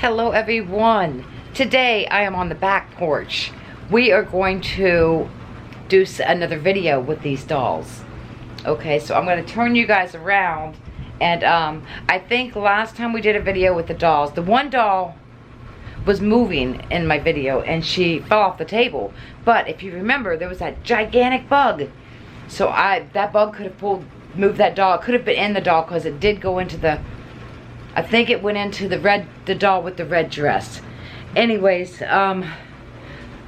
Hello everyone. Today I am on the back porch. We are going to do another video with these dolls. Okay, so I'm going to turn you guys around, and I think last time we did a video with the dolls, the one doll was moving in my video and she fell off the table. But if you remember, there was that gigantic bug. So that bug could have moved that doll. It could have been in the doll because it did go into the, I think it went into the doll with the red dress. Anyways, I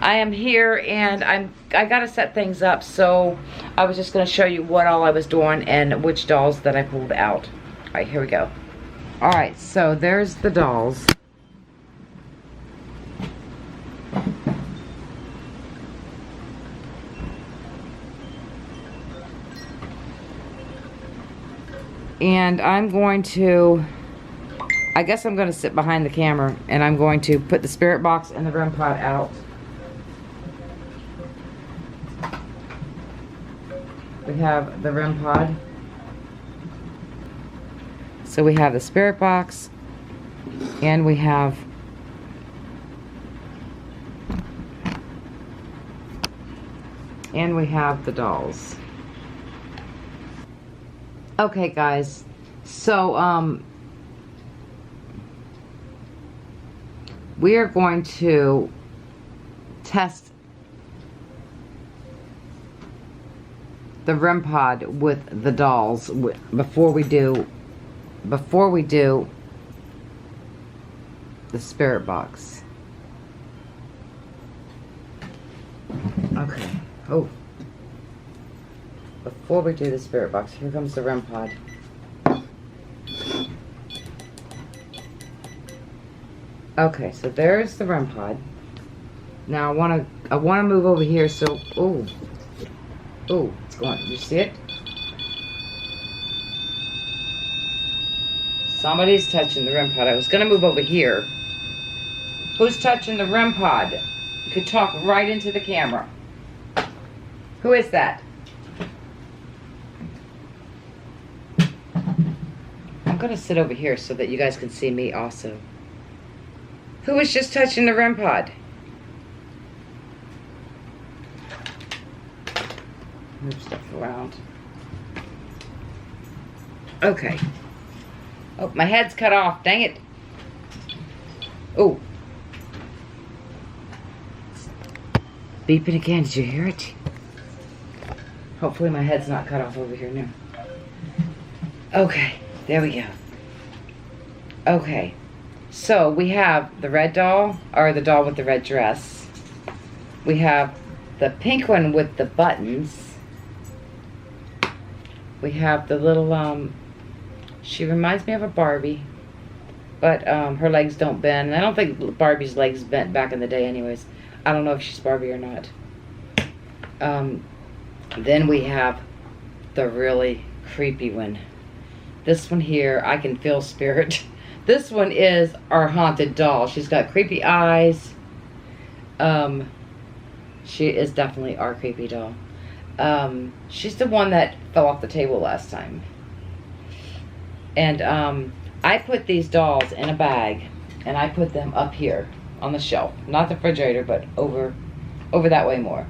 am here and I gotta set things up, so I was just gonna show you what all I was doing and which dolls that I pulled out. Alright, here we go. Alright, so there's the dolls. And I'm going to, I guess I'm going to sit behind the camera and I'm going to put the spirit box and the REM-pod out. We have the REM-pod. So we have the spirit box and we have the dolls. Okay guys, so we are going to test the REM-pod with the dolls before we do the spirit box. Okay. Oh. Before we do the spirit box, here comes the REM-pod. Okay, so there's the REM-pod. Now I wanna move over here so it's going. You see it? Somebody's touching the REM-pod. I was gonna move over here. Who's touching the REM-pod? You could talk right into the camera. Who is that? I'm gonna sit over here so that you guys can see me also. Who was just touching the REM-pod? Move stuff around. Okay. Oh, my head's cut off. Dang it. Oh. Beeping again. Did you hear it? Hopefully my head's not cut off over here now. Okay. There we go. Okay. So we have the red doll, or the doll with the red dress. We have the pink one with the buttons. We have the little, she reminds me of a Barbie, but her legs don't bend. And I don't think Barbie's legs bent back in the day anyways. I don't know if she's Barbie or not. Then we have the really creepy one. This one here, I can feel spirit. This one is our haunted doll. She's got creepy eyes. She is definitely our creepy doll. She's the one that fell off the table last time. And I put these dolls in a bag and I put them up here on the shelf. Not the refrigerator, but over that way more.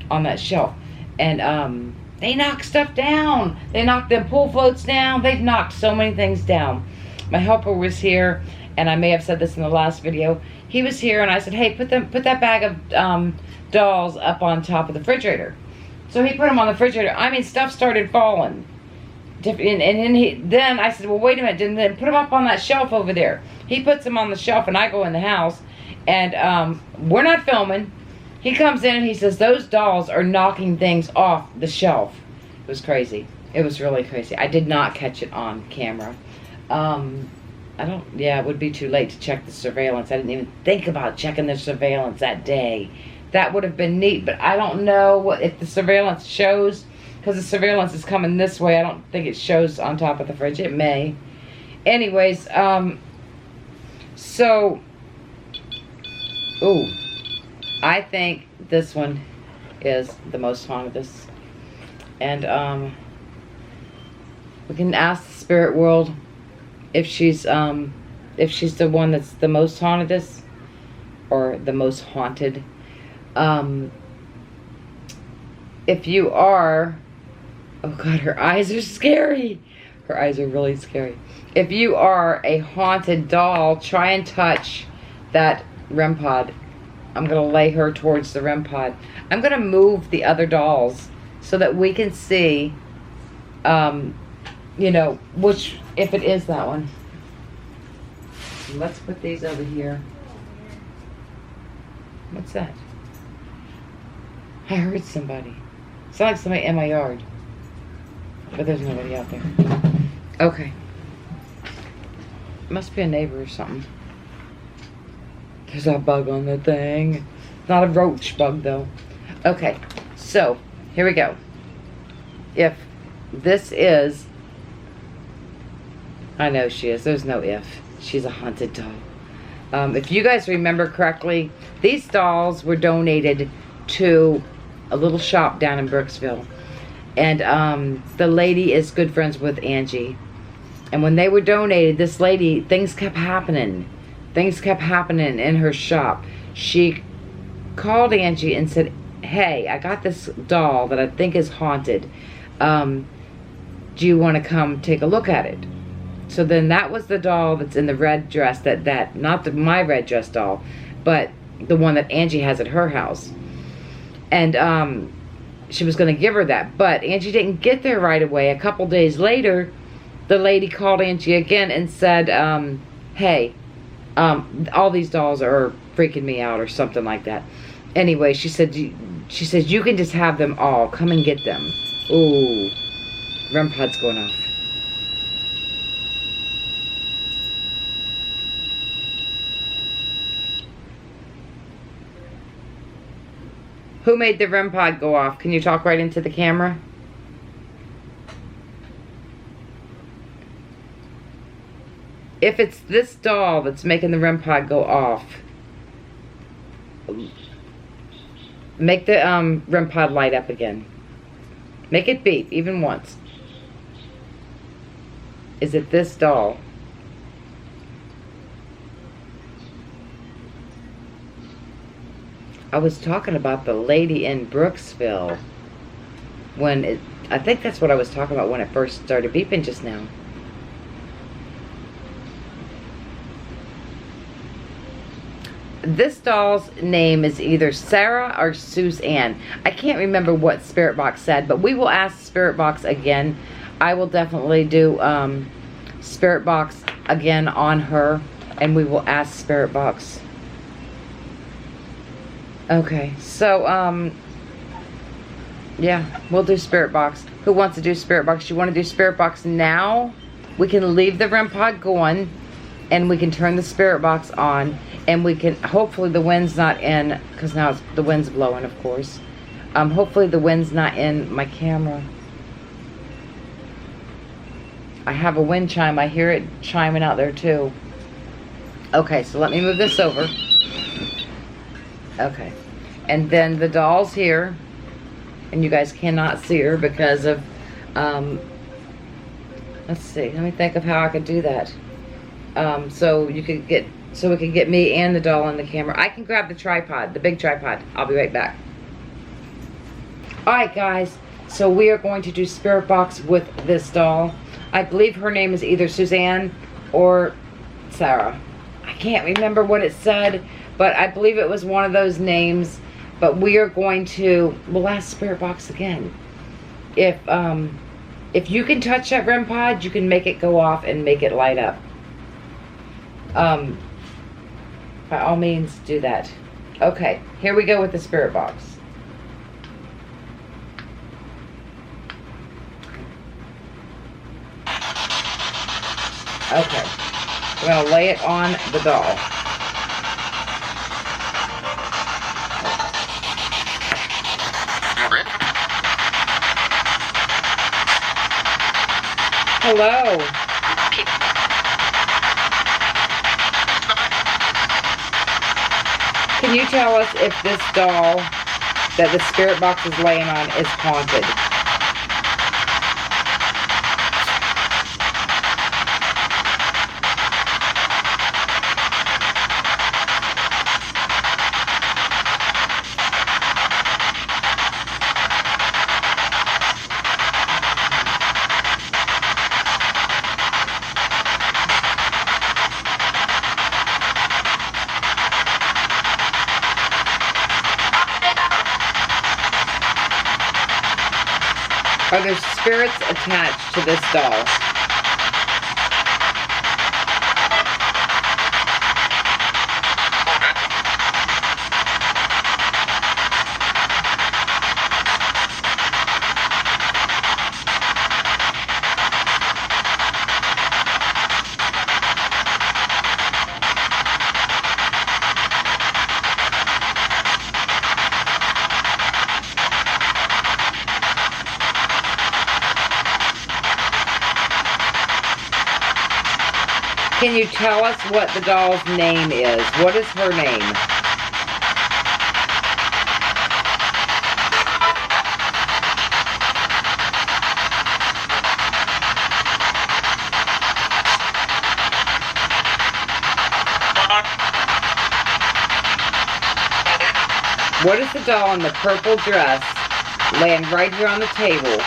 On that shelf. And they knock stuff down. They knocked them pool floats down. They've knocked so many things down. My helper was here, and I may have said this in the last video. He was here, and I said, "Hey, put that bag of dolls up on top of the refrigerator." So he put them on the refrigerator. I mean, stuff started falling. And then I said, "Well, wait a minute. Then put them up on that shelf over there." He puts them on the shelf, and I go in the house, and we're not filming. He comes in and he says, "Those dolls are knocking things off the shelf." It was crazy. It was really crazy. I did not catch it on camera. It would be too late to check the surveillance. I didn't even think about checking the surveillance that day. That would have been neat, but I don't know if the surveillance shows, because the surveillance is coming this way. I don't think it shows on top of the fridge. It may. Anyways, I think this one is the most haunted. And we can ask the spirit world if she's if she's the one that's the most haunted, or the most haunted. If you are, oh God, her eyes are scary. Her eyes are really scary. If you are a haunted doll, try and touch that REM pod. I'm gonna lay her towards the REM pod. I'm gonna move the other dolls so that we can see, you know, which, if it is that one. Let's put these over here. What's that? I heard somebody. It's like somebody in my yard. But there's nobody out there. Okay. Must be a neighbor or something. There's a bug on the thing. Not a roach bug though. Okay, so here we go. If this is, I know she is. There's no if. She's a haunted doll. If you guys remember correctly, these dolls were donated to a little shop down in Brooksville. And the lady is good friends with Angie. And when they were donated, this lady, things kept happening. Things kept happening in her shop. She called Angie and said, hey, I got this doll that I think is haunted. Do you want to come take a look at it? So then that was the doll that's in the red dress, not my red dress doll, but the one that Angie has at her house. And she was going to give her that, but Angie didn't get there right away. A couple days later, the lady called Angie again and said, hey, all these dolls are freaking me out, or something like that. Anyway, she said you can just have them all. Come and get them. Ooh, REM pod's going off. Who made the REM pod go off? Can you talk right into the camera? If it's this doll that's making the REM pod go off, make the REM pod light up again. Make it beep, even once. Is it this doll? I was talking about the lady in Brooksville I think that's what I was talking about when it first started beeping just now. This doll's name is either Sarah or Suzanne. I can't remember what Spirit Box said, but we will ask Spirit Box again. I will definitely do Spirit Box again on her, and we will ask Spirit Box. Okay, so, yeah, we'll do Spirit Box. Who wants to do Spirit Box? You want to do Spirit Box now? We can leave the REM pod going, and we can turn the Spirit Box on, and we can, hopefully the wind's not in, because now the wind's blowing, of course. Hopefully the wind's not in my camera. I have a wind chime. I hear it chiming out there, too. Okay, so let me move this over. Okay, and then the doll's here, and you guys cannot see her because of, let's see, let me think of how I could do that. So we could get me and the doll on the camera. I can grab the tripod, the big tripod. I'll be right back. Alright guys, so we are going to do Spirit Box with this doll. I believe her name is either Suzanne or Sarah. I can't remember what it said, but I believe it was one of those names. But we are going to, we'll ask Spirit Box again. If you can touch that REM pod, you can make it go off and make it light up. By all means, do that. Okay, here we go with the Spirit Box. Okay, we're gonna lay it on the doll. Hello. Can you tell us if this doll that the Spirit Box is laying on is haunted? Are there spirits attached to this doll? Can you tell us what the doll's name is? What is her name? What is the doll in the purple dress laying right here on the table?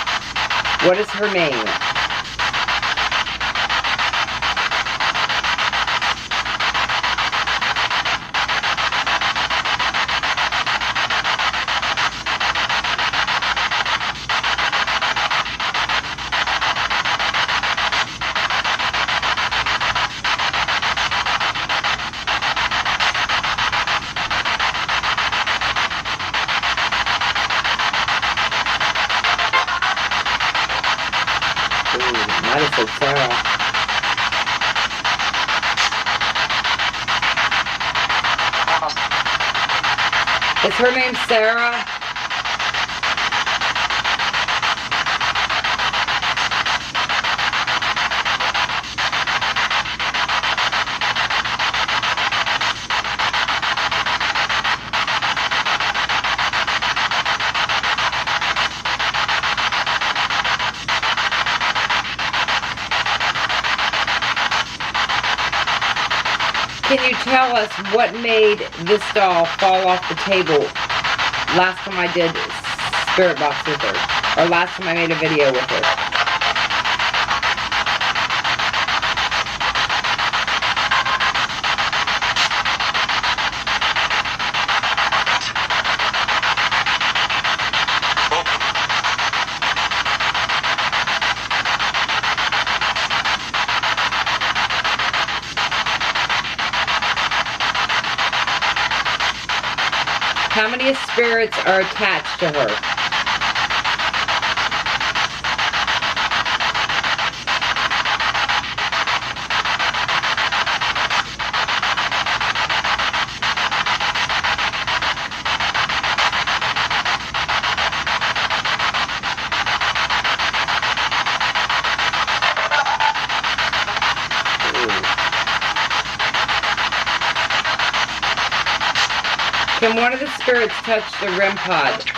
What is her name? Might have said Sarah. Is her name Sarah? Can you tell us what made this doll fall off the table last time I did Spirit Box with her? Or last time I made a video with her? How many spirits are attached to her? Can one of the spirits touch the REM-pod?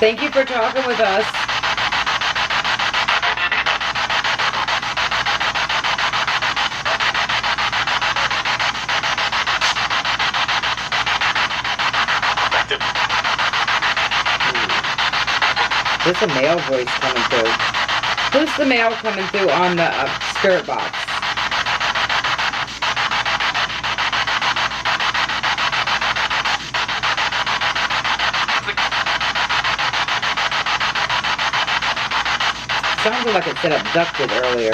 Thank you for talking with us. There's a male voice coming through. Who's the male coming through on the spirit box? Sounded like it said abducted earlier.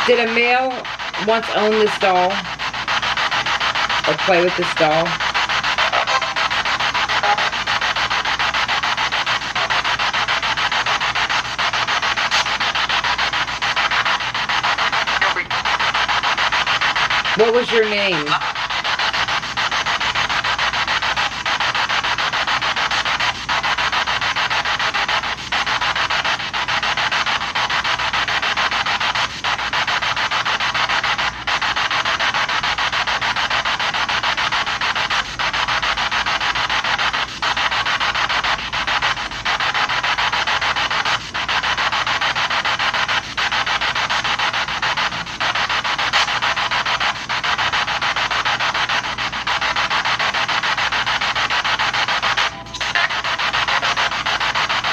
Did a male once own this doll? Or play with this doll? What was your name?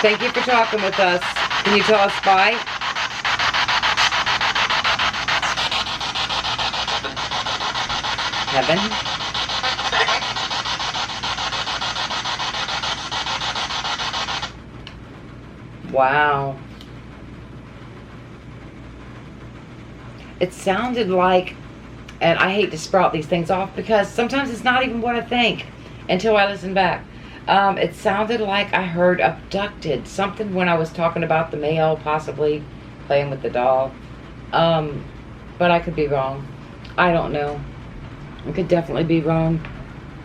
Thank you for talking with us. Can you tell us bye? Heaven. Wow. It sounded like, and I hate to sprout these things off because sometimes it's not even what I think until I listen back. It sounded like I heard abducted. Something when I was talking about the male possibly playing with the doll. But I could be wrong. I don't know. I could definitely be wrong.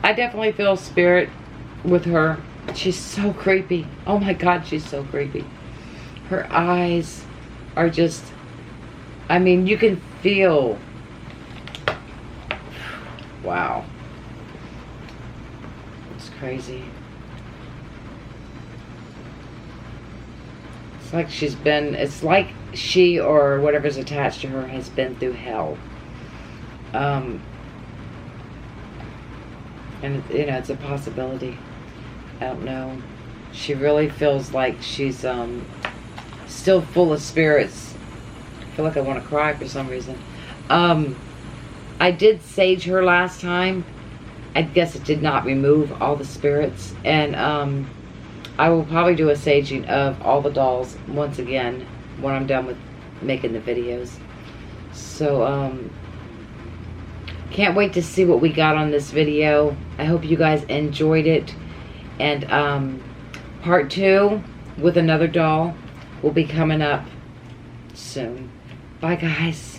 I definitely feel spirit with her. She's so creepy. Oh my God, she's so creepy. Her eyes are just, I mean, you can feel. Wow. It's crazy. It's like she's been, it's like she or whatever's attached to her has been through hell. And, you know, it's a possibility. I don't know. She really feels like she's still full of spirits. I feel like I want to cry for some reason. I did sage her last time. I guess it did not remove all the spirits. And I will probably do a saging of all the dolls once again when I'm done with making the videos. So, can't wait to see what we got on this video. I hope you guys enjoyed it. And part 2 with another doll will be coming up soon. Bye, guys.